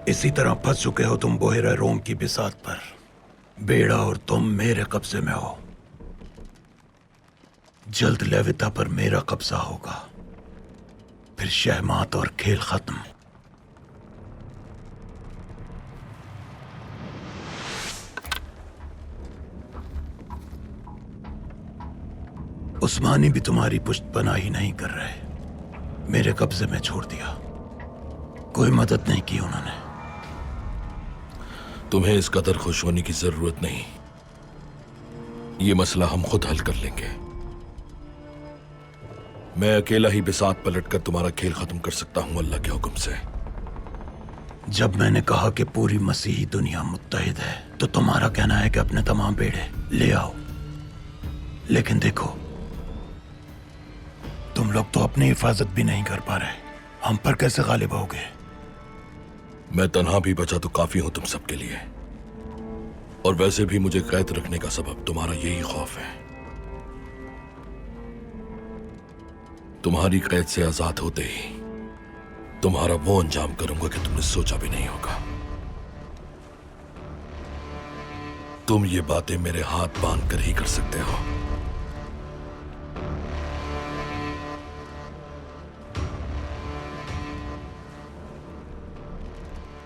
इसी तरह फंस चुके हो तुम बोहिरा रोम की बिसात पर। बेड़ा और तुम मेरे कब्जे में हो। जल्द लेविता पर मेरा कब्जा होगा, फिर शहमात और खेल खत्म। उस्मानी भी तुम्हारी पुष्ट पनाही नहीं कर रहे, मेरे कब्जे में छोड़ दिया। कोई मदद नहीं की उन्होंने। तुम्हें इस कदर खुश होने की जरूरत नहीं। ये मसला हम खुद हल कर लेंगे। मैं अकेला ही बिसात पलटकर तुम्हारा खेल खत्म कर सकता हूं, अल्लाह के हुक्म से। जब मैंने कहा कि पूरी मसीही दुनिया मुत्तहिद है, तो तुम्हारा कहना है कि अपने तमाम बेड़े ले आओ। लेकिन देखो, तुम लोग तो अपनी हिफाजत भी नहीं कर पा रहे, हम पर कैसे गालिब होगे? मैं तन्हा भी बचा तो काफी हूं तुम सबके लिए। और वैसे भी मुझे कैद रखने का सबब तुम्हारा यही खौफ है। तुम्हारी कैद से आजाद होते ही तुम्हारा वो अंजाम करूंगा कि तुमने सोचा भी नहीं होगा। तुम ये बातें मेरे हाथ बांध कर ही कर सकते हो।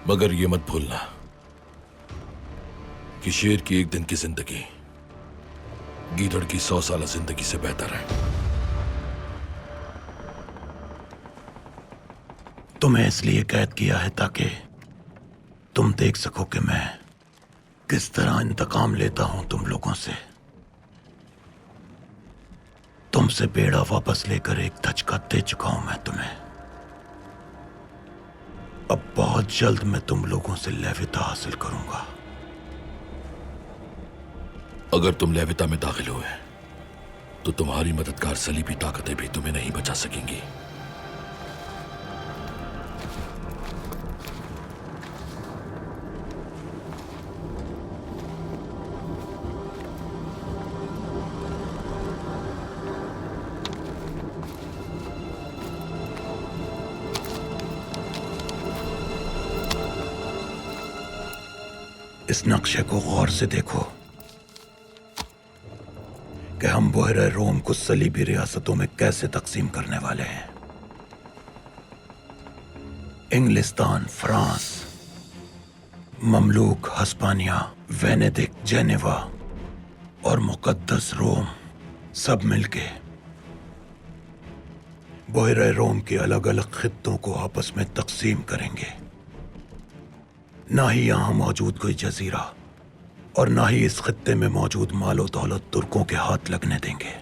मगर ये मत भूलना कि शेर की एक दिन की जिंदगी गीदड़ की 100 साल जिंदगी से बेहतर है। तुम्हें इसलिए कैद किया है ताकि तुम देख सको कि मैं किस तरह इंतकाम लेता हूं तुम लोगों से। तुमसे बेड़ा वापस लेकर एक धचका दे चुका हूं मैं तुम्हें। अब बहुत जल्द मैं तुम लोगों से लेविता हासिल करूंगा। अगर तुम लेविता में दाखिल हुए तो तुम्हारी मददगार सलीबी ताकतें भी तुम्हें नहीं बचा सकेंगी। इस नक्शे को गौर से देखो कि हम बोहिरा रोम को सलीबी रियासतों में कैसे तकसीम करने वाले हैं। इंग्लिस्तान, फ्रांस, ममलूक, हस्पानिया, वेनेदिक, जेनेवा और मुकद्दस रोम सब मिलके बोहिरा रोम के अलग अलग खित्तों को आपस में तकसीम करेंगे। ना ही यहां मौजूद कोई जजीरा और ना ही इस खित्ते में मौजूद मालो दौलत तुर्कों के हाथ लगने देंगे।